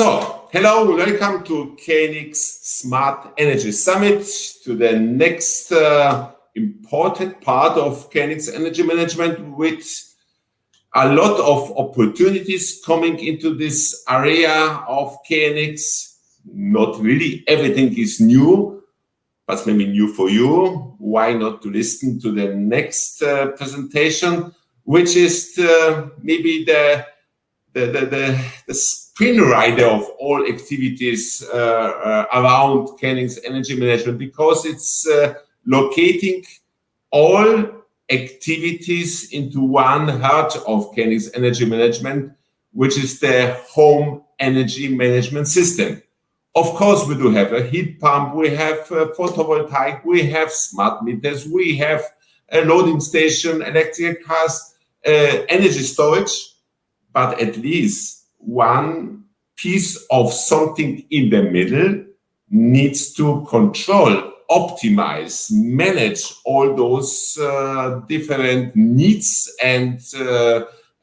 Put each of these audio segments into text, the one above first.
So, hello, welcome to KNX Smart Energy Summit, to the next important part of KNX Energy Management, with a lot of opportunities coming into this area of KNX. Not really everything is new, but maybe new for you. Why not to listen to the next presentation, which is maybe the spin rider of all activities around KNX Energy Management, because it's locating all activities into one heart of KNX Energy Management, which is the home energy management system. Of course, we do have a heat pump, we have photovoltaic, we have smart meters, we have a loading station, electric cars, energy storage, but at least one piece of something in the middle needs to control, optimize, manage all those different needs and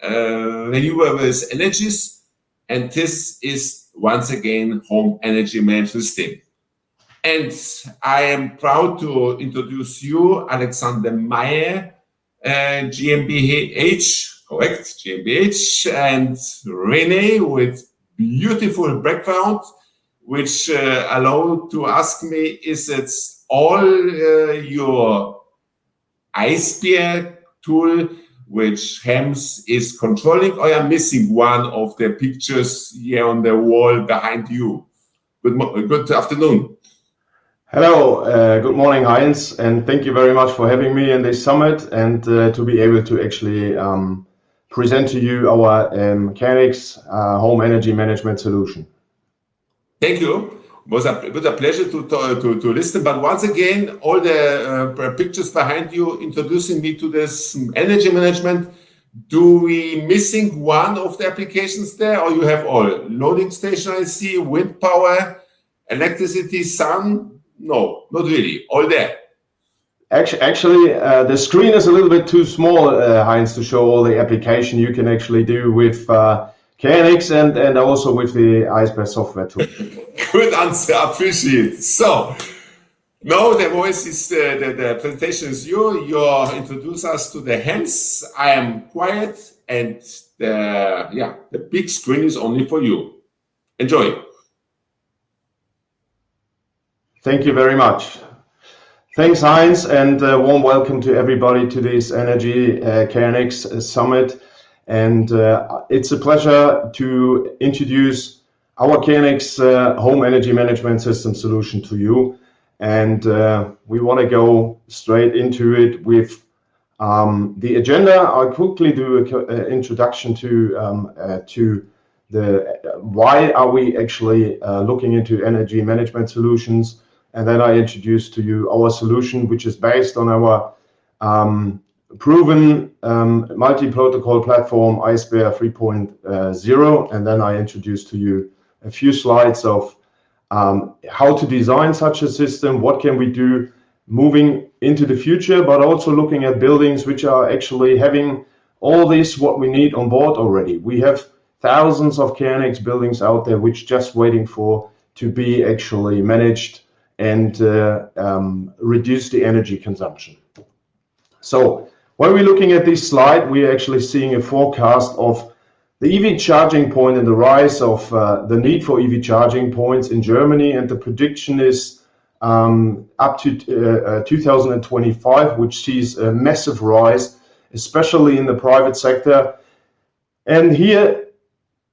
renewables energies. And this is once again home energy management system. And I am proud to introduce you Alexander Maier, GmbH, correct, GmbH, and Rene with beautiful background, which allow to ask me, is it all your EisBär tool which Herr is controlling, or I'm missing one of the pictures here on the wall behind you? Good afternoon. Hello, good morning, Heinz, and thank you very much for having me in this summit and to be able to actually present to you our KNX home energy management solution. Thank you. It was a pleasure to listen. But once again, all the pictures behind you introducing me to this energy management. Do we missing one of the applications there, or you have all? Loading station, I see, wind power, electricity, sun? No, not really. All there. Actually, the screen is a little bit too small, Heinz, to show all the application you can actually do with KNX and also with the EisBär software tool. Good answer, appreciate. So, now the voice is, the presentation is you. You introduce us to the hands. I am quiet, and the big screen is only for you. Enjoy. Thank you very much. Thanks, Heinz, and warm welcome to everybody to this Energy KNX Summit. And it's a pleasure to introduce our KNX home energy management system solution to you. And we want to go straight into it with the agenda. I'll quickly do an introduction to the why are we actually looking into energy management solutions. And then I introduce to you our solution, which is based on our proven multi-protocol platform, EisBär 3.0. And then I introduce to you a few slides of how to design such a system, what can we do moving into the future, but also looking at buildings which are actually having all this, what we need on board already. We have thousands of KNX buildings out there which just waiting for to be actually managed and reduce the energy consumption. So when we're looking at this slide, we're actually seeing a forecast of the EV charging point and the rise of the need for EV charging points in Germany. And the prediction is up to 2025, which sees a massive rise, especially in the private sector. And here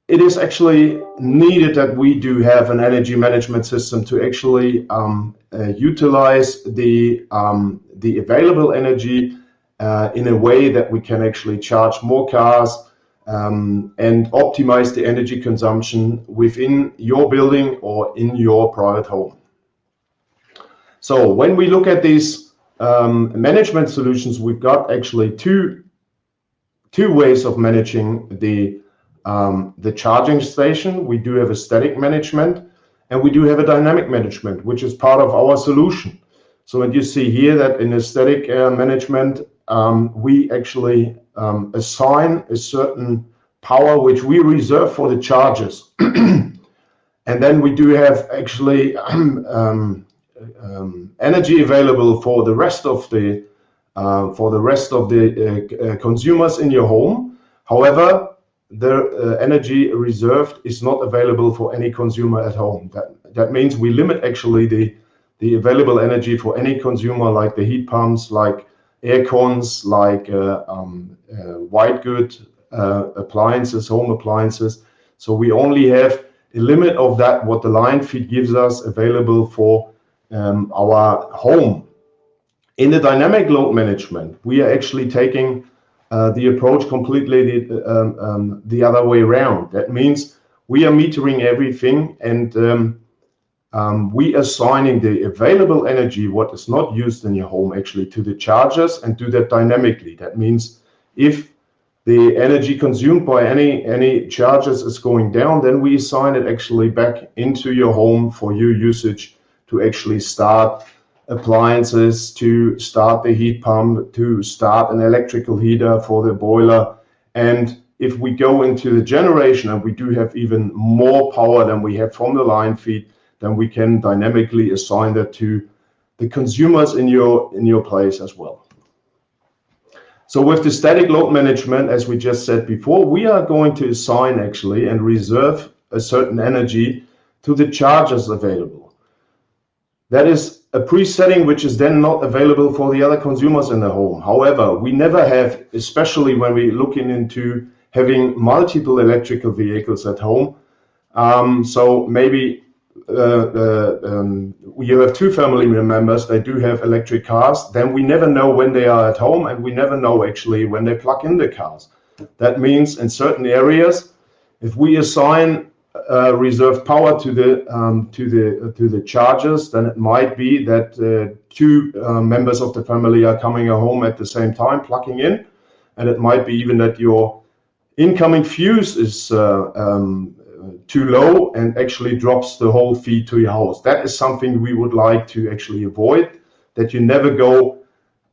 it is actually needed that we do have an energy management system to actually utilize the available energy in a way that we can actually charge more cars and optimize the energy consumption within your building or in your private home. So when we look at these management solutions, we've got actually two ways of managing the charging station. We do have a static management and we do have a dynamic management, which is part of our solution. So when you see here that in a static management, we actually assign a certain power which we reserve for the chargers. And then we do have actually energy available for the rest of the consumers in your home. However, the energy reserved is not available for any consumer at home. That means we limit actually the available energy for any consumer, like the heat pumps, like air cons, like white good appliances, home appliances. So we only have a limit of that, what the line feed gives us available for our home. In the dynamic load management, we are actually taking the approach completely the other way around. That means we are metering everything, and we assigning the available energy, what is not used in your home, actually to the chargers, and do that dynamically. That means if the energy consumed by any chargers is going down, then we assign it actually back into your home for your usage, to actually start appliances, to start the heat pump, to start an electrical heater for the boiler. And if we go into the generation and we do have even more power than we have from the line feed, then we can dynamically assign that to the consumers in your place as well. So with the static load management, as we just said before, we are going to assign actually and reserve a certain energy to the chargers available. That is a presetting which is then not available for the other consumers in the home. However, we never have, especially when we're looking into having multiple electrical vehicles at home. So maybe you have two family members, they do have electric cars, then we never know when they are at home, and we never know actually when they plug in the cars. That means in certain areas, if we assign reserved power to the chargers, then it might be that two members of the family are coming home at the same time, plugging in, and it might be even that your incoming fuse is too low and actually drops the whole feed to your house. That is something we would like to actually avoid, that you never go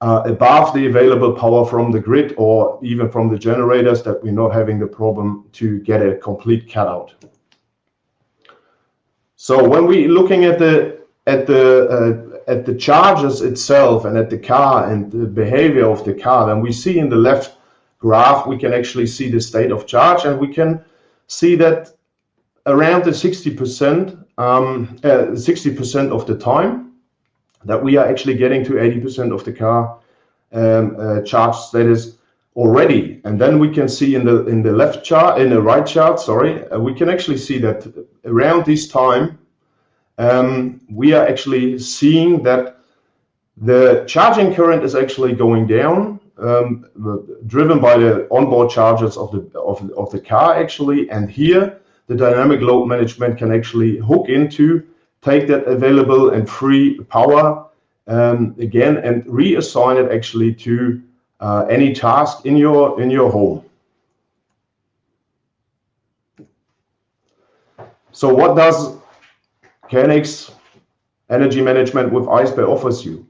above the available power from the grid or even from the generators, that we're not having the problem to get a complete cutout. So when we're looking at the chargers itself and at the car and the behavior of the car, then we see in the left graph, we can actually see the state of charge, and we can see that around the 60% of the time that we are actually getting to 80% of the car charge status already. And then we can see in the left chart, in the right chart, sorry, we can actually see that around this time we are actually seeing that the charging current is actually going down, driven by the onboard chargers of the car actually. And here the dynamic load management can actually hook into, take that available and free power again, and reassign it actually to any task in your home. So what does KNX energy management with EisBär offers you?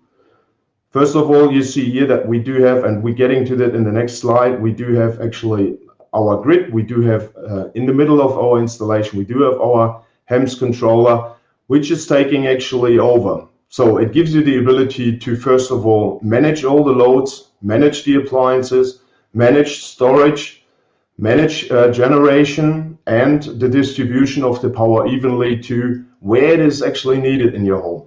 First of all, you see here that we do have, and we're getting to that in the next slide, we do have actually our grid. We do have in the middle of our installation, we do have our HEMS controller, which is taking actually over. So it gives you the ability to, first of all, manage all the loads, manage the appliances, manage storage, manage generation, and the distribution of the power evenly to where it is actually needed in your home.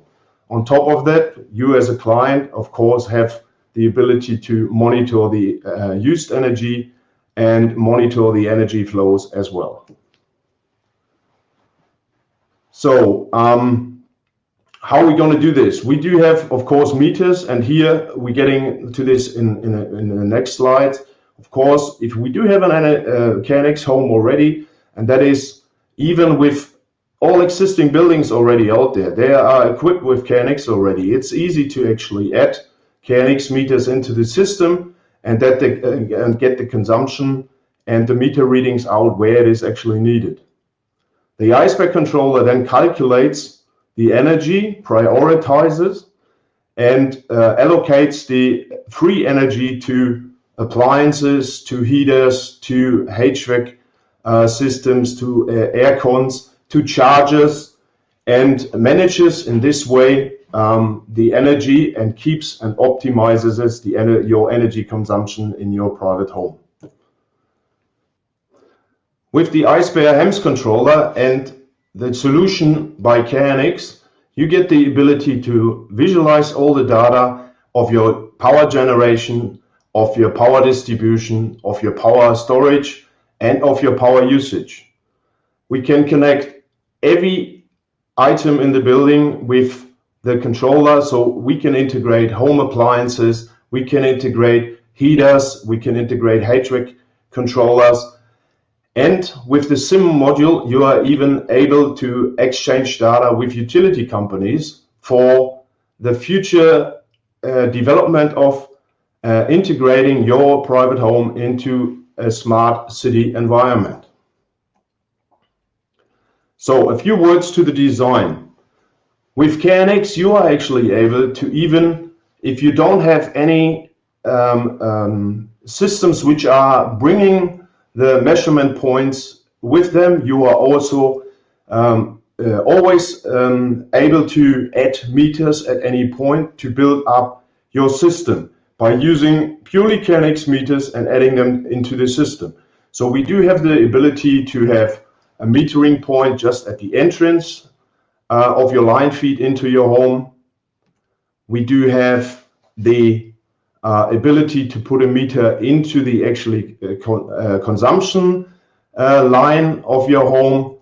On top of that, you as a client, of course, have the ability to monitor the used energy and monitor the energy flows as well. So how are we going to do this? We do have, of course, meters, and here we're getting to this in the next slide. Of course, if we do have an KNX home already, and that is even with all existing buildings already out there, they are equipped with KNX already. It's easy to actually add KNX meters into the system and get the consumption and the meter readings out where it is actually needed. The EisBär controller then calculates the energy, prioritizes, and allocates the free energy to appliances, to heaters, to HVAC systems, to air cons, to chargers and manages in this way the energy and keeps and optimizes your energy consumption in your private home. With the EisBär HEMS controller and the solution by KNX, you get the ability to visualize all the data of your power generation, of your power distribution, of your power storage, and of your power usage. We can connect every item in the building with the controller, so we can integrate home appliances, we can integrate heaters, we can integrate HVAC controllers. And with the SIM module, you are even able to exchange data with utility companies for the future development of integrating your private home into a smart city environment. So a few words to the design. With KNX, you are actually able to, even if you don't have any systems which are bringing the measurement points with them, you are also always able to add meters at any point to build up your system by using purely KNX meters and adding them into the system. So we do have the ability to have a metering point just at the entrance of your line feed into your home. We do have the ability to put a meter into the actually consumption line of your home.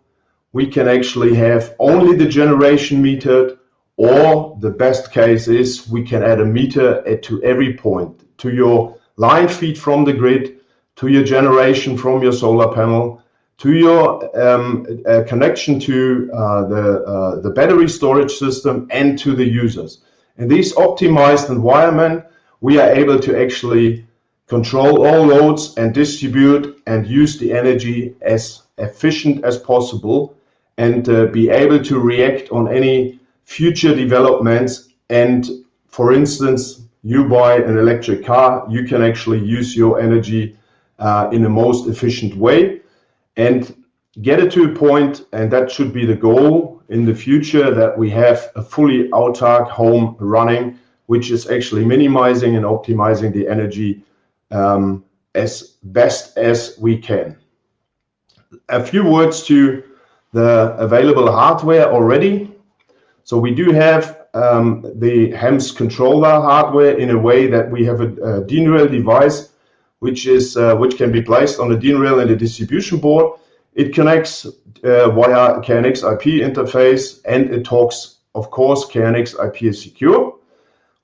We can actually have only the generation metered, or the best case is we can add a meter to every point, to your line feed from the grid, to your generation from your solar panel, to your connection to the battery storage system, and to the users. In this optimized environment, we are able to actually control all loads and distribute and use the energy as efficient as possible, and be able to react on any future developments. And for instance, you buy an electric car, you can actually use your energy in the most efficient way and get it to a point, and that should be the goal in the future, that we have a fully autark home running, which is actually minimizing and optimizing the energy as best as we can. A few words to the available hardware already. So we do have the HEMS controller hardware in a way that we have a DIN rail device, which can be placed on the DIN rail in the distribution board. It connects via KNX IP interface, and it talks, of course, KNX IP is secure.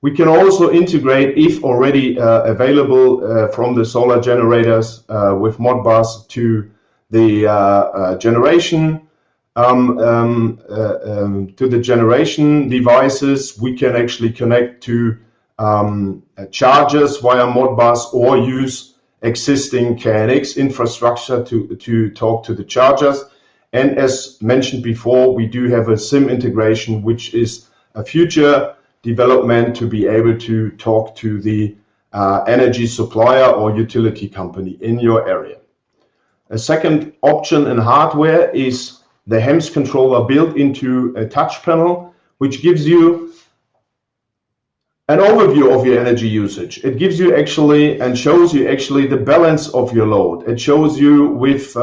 We can also integrate, if already available from the solar generators with Modbus, to the generation devices. We can actually connect to chargers via Modbus, or use existing KNX infrastructure to talk to the chargers. And as mentioned before, we do have a SIM integration, which is a future development to be able to talk to the energy supplier or utility company in your area. A second option in hardware is the HEMS controller built into a touch panel, which gives you an overview of your energy usage. It gives you actually and shows you actually the balance of your load. It shows you with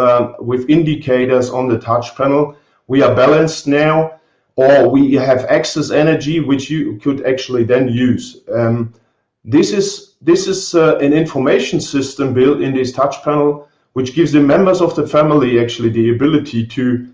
indicators on the touch panel, we are balanced now, or we have excess energy, which you could actually then use. This is an information system built in this touch panel, which gives the members of the family actually the ability to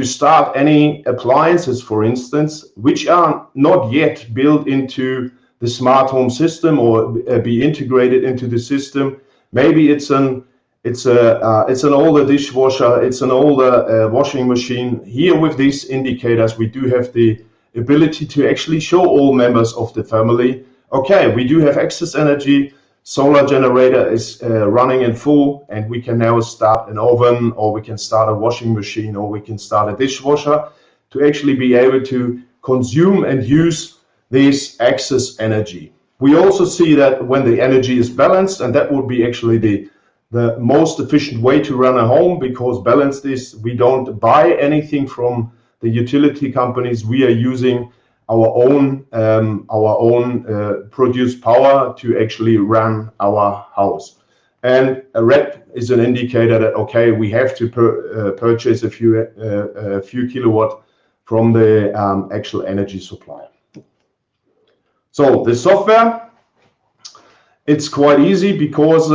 start any appliances, for instance, which are not yet built into the smart home system or be integrated into the system. Maybe it's an older dishwasher, it's an older washing machine. Here with these indicators, we do have the ability to actually show all members of the family, okay, we do have excess energy, solar generator is running in full, and we can now start an oven, or we can start a washing machine, or we can start a dishwasher, to actually be able to consume and use this excess energy. We also see that when the energy is balanced, and that would be actually the the most efficient way to run a home, because balanced is we don't buy anything from the utility companies. We are using our own produced power to actually run our house. And a red is an indicator that, okay, we have to purchase a few kilowatt from the actual energy supplier. So the software, it's quite easy because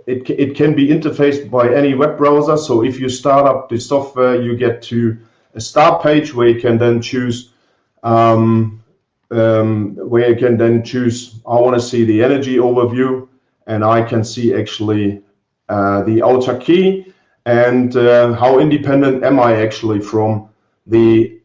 it can be interfaced by any web browser. So if you start up the software, you get to a start page where you can then choose I want to see the energy overview, and I can see actually the autarky and how independent am I actually from the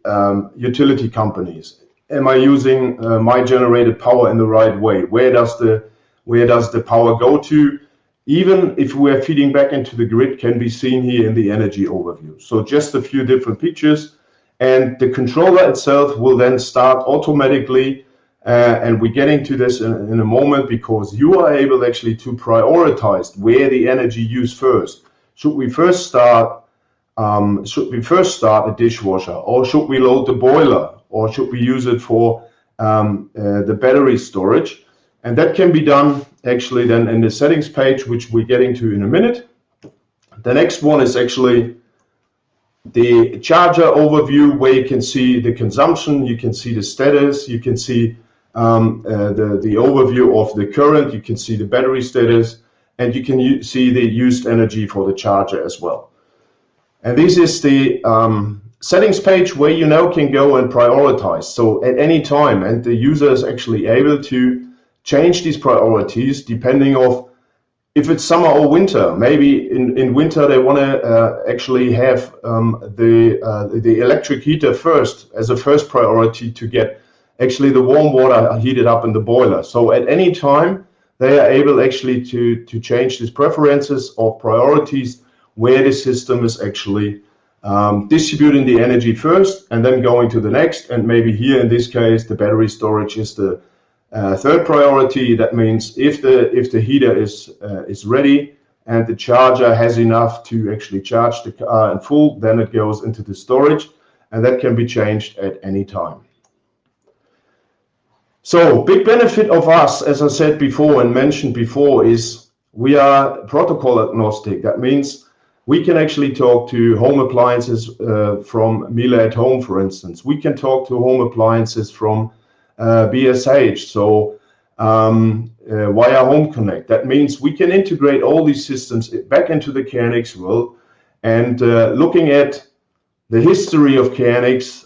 utility companies. Am I using my generated power in the right way? Where does the power go to? Even if we're feeding back into the grid, can be seen here in the energy overview. So just a few different pictures, and the controller itself will then start automatically. And we're getting to this in a moment, because you are able actually to prioritize where the energy used first. Should we first start a dishwasher, or should we load the boiler, or should we use it for the battery storage? And that can be done actually then in the settings page, which we're getting to in a minute. The next one is actually the charger overview, where you can see the consumption, you can see the status, you can see the overview of the current, you can see the battery status, and you can see the used energy for the charger as well. And this is the settings page where you now can go and prioritize. So at any time, and the user is actually able to change these priorities depending on if it's summer or winter. Maybe in winter they want to actually have the electric heater first, as a first priority, to get actually the warm water heated up in the boiler. So at any time they are able actually to change these preferences or priorities, where the system is actually distributing the energy first and then going to the next. And maybe here in this case the battery storage is the third priority. That means if the heater is ready and the charger has enough to actually charge the car in full, then it goes into the storage, and that can be changed at any time. So big benefit of us, as I said before and mentioned before, is we are protocol agnostic. That means we can actually talk to home appliances from Miele at Home, for instance. We can talk to home appliances from BSH, so via Home Connect. That means we can integrate all these systems back into the KNX world. And looking at the history of KNX,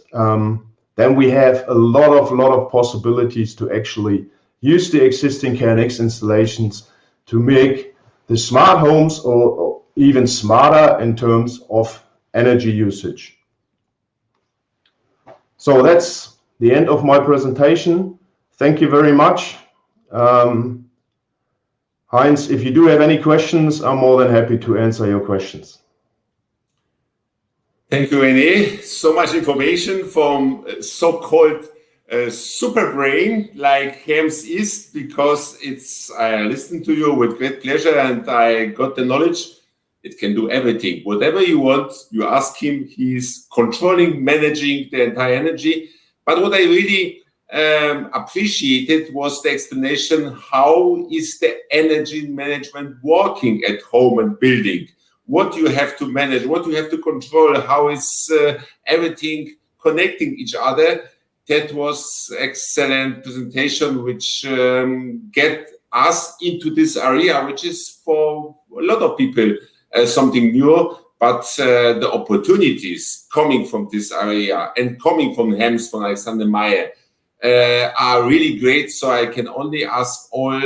then we have a lot of possibilities to actually use the existing KNX installations to make the smart homes or even smarter in terms of energy usage. So that's the end of my presentation. Thank you very much. Heinz, if you do have any questions, I'm more than happy to answer your questions. Thank you, Rene. So much information from so-called super brain like Herms is, because I listened to you with great pleasure and I got the knowledge. It can do everything. Whatever you want, you ask him. He's controlling, managing the entire energy. But what I really appreciated was the explanation, how is the energy management working at home and building? What you have to manage, what you have to control, how is everything connecting each other. That was excellent presentation, which get us into this area, which is for a lot of people something new, but the opportunities coming from this area and coming from Herms, from Alexander Maier, are really great. So I can only ask all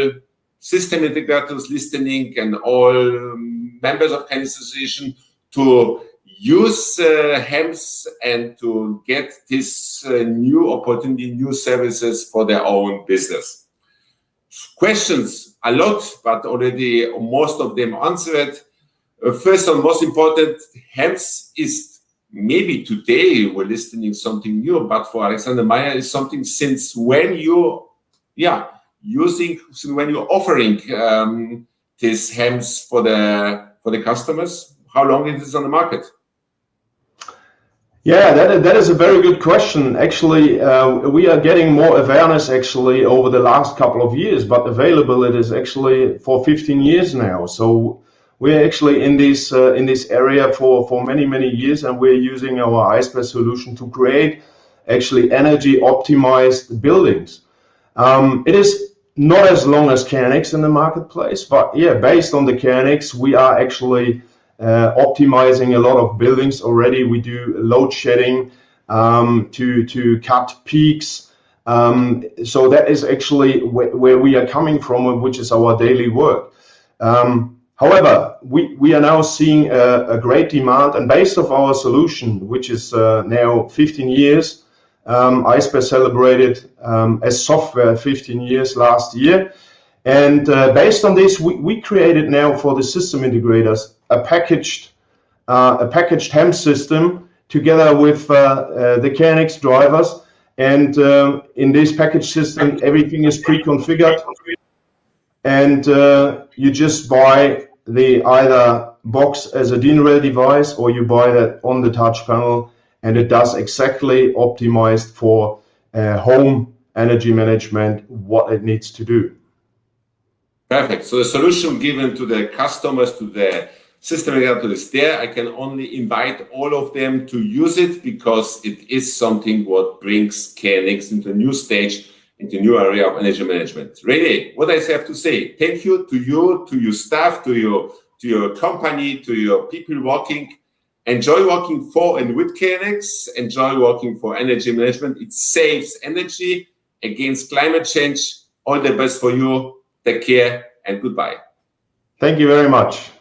system integrators listening and all members of KNX Association to use Herms and to get this new opportunity, new services for their own business. Questions a lot, but already most of them answered. First and most important, Herms is maybe today we're listening something new, but for Alexander Maier is something since when you're offering these HEMS for the customers? How long is this on the market? Yeah, that is a very good question. Actually, we are getting more awareness actually over the last couple of years, but availability is actually for 15 years now. So we're actually in this area for many years, and we're using our EisBär solution to create actually energy optimized buildings. It is not as long as KNX in the marketplace, but yeah, based on the KNX, we are actually optimizing a lot of buildings already. We do load shedding to cut peaks. So that is actually where we are coming from, which is our daily work. However, we are now seeing a great demand, and based on our solution, which is now 15 years, EisBär celebrated as software 15 years last year. And based on this, we created now for the system integrators a packaged HEM system together with the KNX drivers. And in this package system, everything is pre-configured, and you just buy the either box as a DIN-rail device, or you buy that on the touch panel, and it does exactly optimized for home energy management what it needs to do. Perfect. So the solution given to the customers, to the system integrator is there. I can only invite all of them to use it, because it is something what brings KNX into a new stage, into a new area of energy management. Rene, what I have to say, thank you to you, to your staff, to your company, to your people working. Enjoy working for and with KNX. Enjoy working for energy management. It saves energy against climate change. All the best for you. Take care and goodbye. Thank you very much.